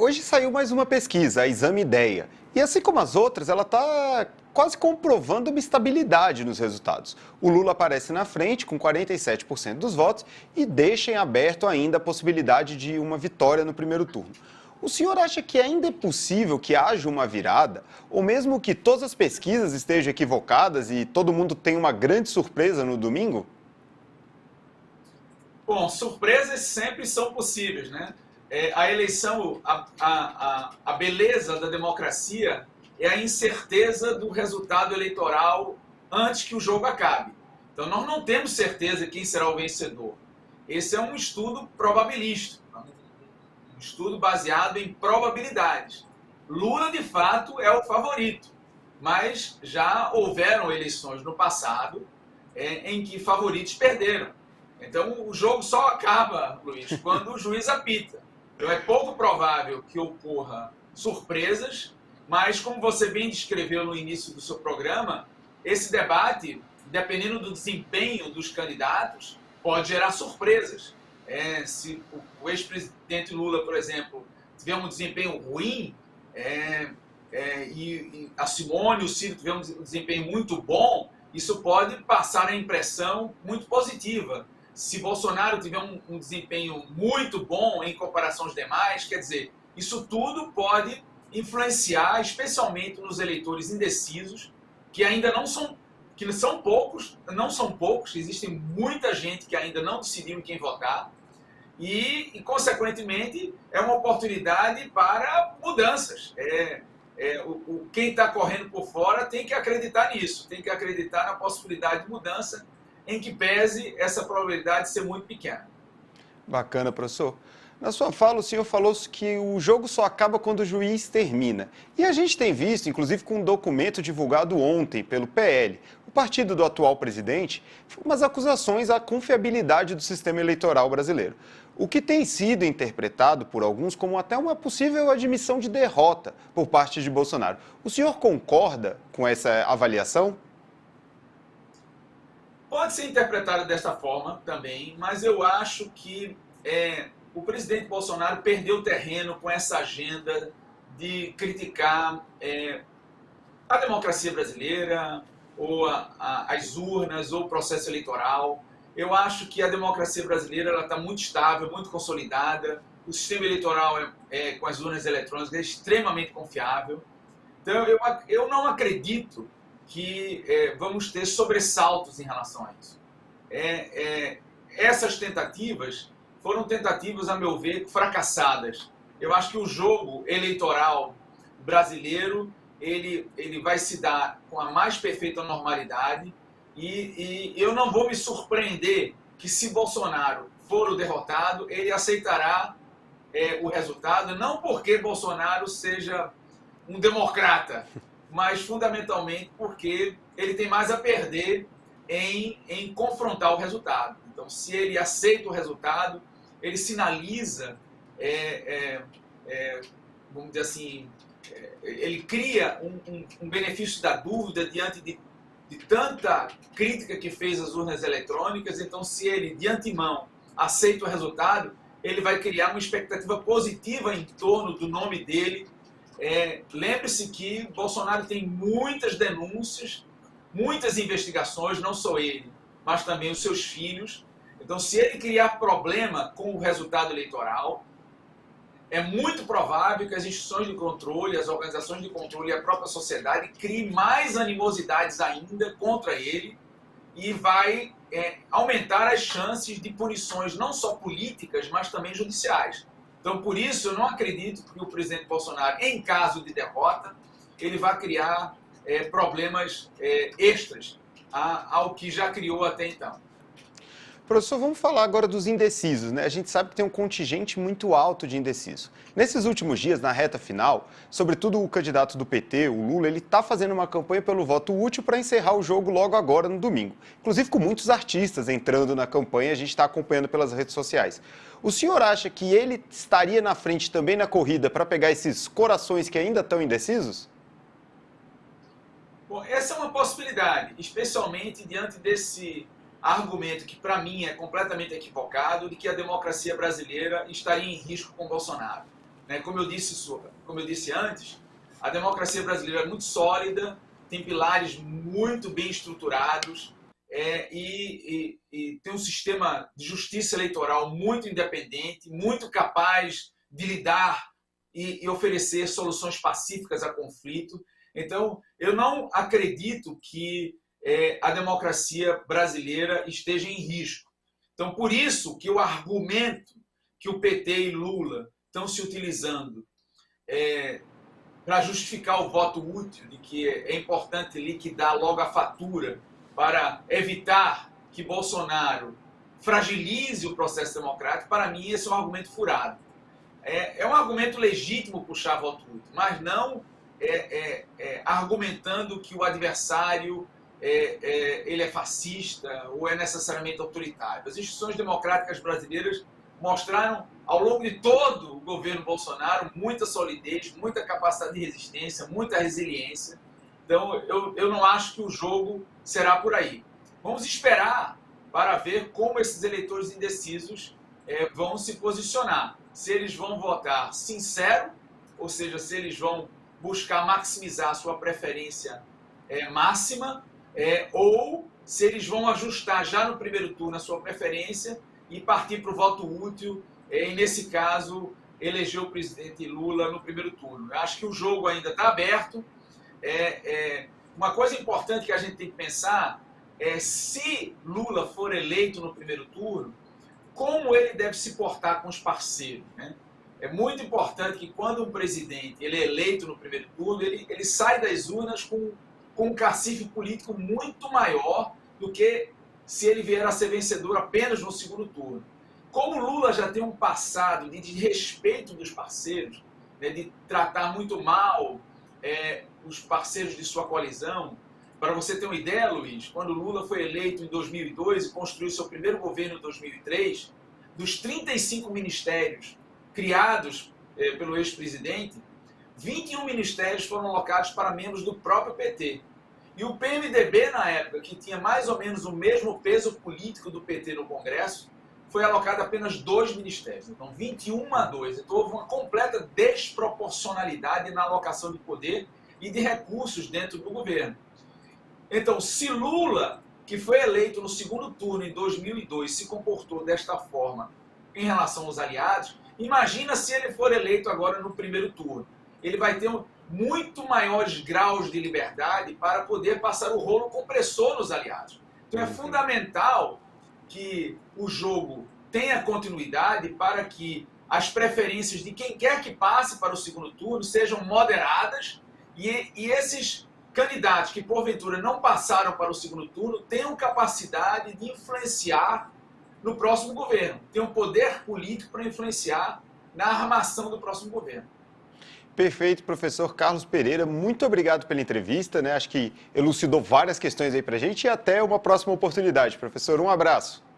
Hoje saiu mais uma pesquisa, a Exame Ideia. E assim como as outras, ela está quase comprovando uma estabilidade nos resultados. O Lula aparece na frente com 47% dos votos e deixa em aberto ainda a possibilidade de uma vitória no primeiro turno. O senhor acha que ainda é possível que haja uma virada? Ou mesmo que todas as pesquisas estejam equivocadas e todo mundo tenha uma grande surpresa no domingo? Bom, surpresas sempre são possíveis, né? A eleição, a beleza da democracia é a incerteza do resultado eleitoral antes que o jogo acabe. Então, nós não temos certeza quem será o vencedor. Esse é um estudo probabilístico, um estudo baseado em probabilidades. Lula, de fato, é o favorito, mas já houveram eleições no passado em que favoritos perderam. Então, o jogo só acaba, Luiz, quando o juiz apita. Então, é pouco provável que ocorra surpresas, mas, como você bem descreveu no início do seu programa, esse debate, dependendo do desempenho dos candidatos, pode gerar surpresas. Se o ex-presidente Lula, por exemplo, tiver um desempenho ruim, e a Simone, o Ciro tiver um desempenho muito bom, isso pode passar a impressão muito positiva. Se Bolsonaro tiver um desempenho muito bom em comparação aos demais, quer dizer, isso tudo pode influenciar, especialmente nos eleitores indecisos, que ainda não são poucos, existe muita gente que ainda não decidiu em quem votar, consequentemente, é uma oportunidade para mudanças. Quem está correndo por fora tem que acreditar nisso, tem que acreditar na possibilidade de mudança, em que pese essa probabilidade ser muito pequena. Bacana, professor. Na sua fala, o senhor falou que o jogo só acaba quando o juiz termina. E a gente tem visto, inclusive com um documento divulgado ontem pelo PL, o partido do atual presidente, umas acusações à confiabilidade do sistema eleitoral brasileiro. O que tem sido interpretado por alguns como até uma possível admissão de derrota por parte de Bolsonaro. O senhor concorda com essa avaliação? Pode ser interpretado dessa forma também, mas eu acho que o presidente Bolsonaro perdeu terreno com essa agenda de criticar a democracia brasileira, ou as urnas, ou o processo eleitoral. Eu acho que a democracia brasileira está muito estável, muito consolidada. O sistema eleitoral com as urnas eletrônicas é extremamente confiável. Então, eu não acredito que vamos ter sobressaltos em relação a isso. Essas tentativas foram tentativas, a meu ver, fracassadas. Eu acho que o jogo eleitoral brasileiro ele vai se dar com a mais perfeita normalidade e eu não vou me surpreender que, se Bolsonaro for o derrotado, ele aceitará o resultado, não porque Bolsonaro seja um democrata, mas fundamentalmente porque ele tem mais a perder em confrontar o resultado. Então, se ele aceita o resultado, ele sinaliza, vamos dizer assim, ele cria um benefício da dúvida diante de tanta crítica que fez às urnas eletrônicas. Então, se ele, de antemão, aceita o resultado, ele vai criar uma expectativa positiva em torno do nome dele. Lembre-se que Bolsonaro tem muitas denúncias, muitas investigações, não só ele, mas também os seus filhos. Então, se ele criar problema com o resultado eleitoral, é muito provável que as instituições de controle, as organizações de controle e a própria sociedade criem mais animosidades ainda contra ele e vai aumentar as chances de punições não só políticas, mas também judiciais. Então, por isso, eu não acredito que o presidente Bolsonaro, em caso de derrota, ele vai criar problemas extras ao que já criou até então. Professor, vamos falar agora dos indecisos, né? A gente sabe que tem um contingente muito alto de indecisos. Nesses últimos dias, na reta final, sobretudo o candidato do PT, o Lula, ele está fazendo uma campanha pelo voto útil para encerrar o jogo logo agora no domingo. Inclusive com muitos artistas entrando na campanha, a gente está acompanhando pelas redes sociais. O senhor acha que ele estaria na frente também na corrida para pegar esses corações que ainda estão indecisos? Bom, essa é uma possibilidade, especialmente diante desse argumento que, para mim, é completamente equivocado, de que a democracia brasileira estaria em risco com Bolsonaro. né? Como eu disse antes, a democracia brasileira é muito sólida, tem pilares muito bem estruturados, e tem um sistema de justiça eleitoral muito independente, muito capaz de lidar e oferecer soluções pacíficas a conflito. Então, eu não acredito que a democracia brasileira esteja em risco. Então, por isso que o argumento que o PT e Lula estão se utilizando para justificar o voto útil, de que é importante liquidar logo a fatura para evitar que Bolsonaro fragilize o processo democrático, para mim esse é um argumento furado. É um argumento legítimo puxar voto útil, mas não argumentando que o adversário ele é fascista ou é necessariamente autoritário. As instituições democráticas brasileiras mostraram ao longo de todo o governo Bolsonaro muita solidez, muita capacidade de resistência, muita resiliência. Então, eu não acho que o jogo será por aí. Vamos esperar para ver como esses eleitores indecisos vão se posicionar. Se eles vão votar sincero, ou seja, se eles vão buscar maximizar a sua preferência máxima, ou se eles vão ajustar já no primeiro turno a sua preferência e partir para o voto útil, e nesse caso, eleger o presidente Lula no primeiro turno. Eu acho que o jogo ainda está aberto. Uma coisa importante que a gente tem que pensar é se Lula for eleito no primeiro turno, como ele deve se portar com os parceiros, né? É muito importante que quando um presidente ele é eleito no primeiro turno, ele sai das urnas com um cacife político muito maior do que se ele vier a ser vencedor apenas no segundo turno. Como Lula já tem um passado de desrespeito dos parceiros, né, de tratar muito mal os parceiros de sua coalizão. Para você ter uma ideia, Luiz, quando Lula foi eleito em 2002 e construiu seu primeiro governo em 2003, dos 35 ministérios criados pelo ex-presidente, 21 ministérios foram alocados para membros do próprio PT. E o PMDB, na época, que tinha mais ou menos o mesmo peso político do PT no Congresso, foi alocado apenas 2 ministérios. Então, 21-2. Então, houve uma completa desproporcionalidade na alocação de poder e de recursos dentro do governo. Então, se Lula, que foi eleito no segundo turno em 2002, se comportou desta forma em relação aos aliados, imagina se ele for eleito agora no primeiro turno. Ele vai ter muito maiores graus de liberdade para poder passar o rolo compressor nos aliados. Então é fundamental que o jogo tenha continuidade para que as preferências de quem quer que passe para o segundo turno sejam moderadas e esses candidatos que porventura não passaram para o segundo turno tenham capacidade de influenciar no próximo governo, tenham poder político para influenciar na armação do próximo governo. Perfeito, professor Carlos Pereira, muito obrigado pela entrevista, né? Acho que elucidou várias questões aí para a gente e até uma próxima oportunidade. Professor, um abraço.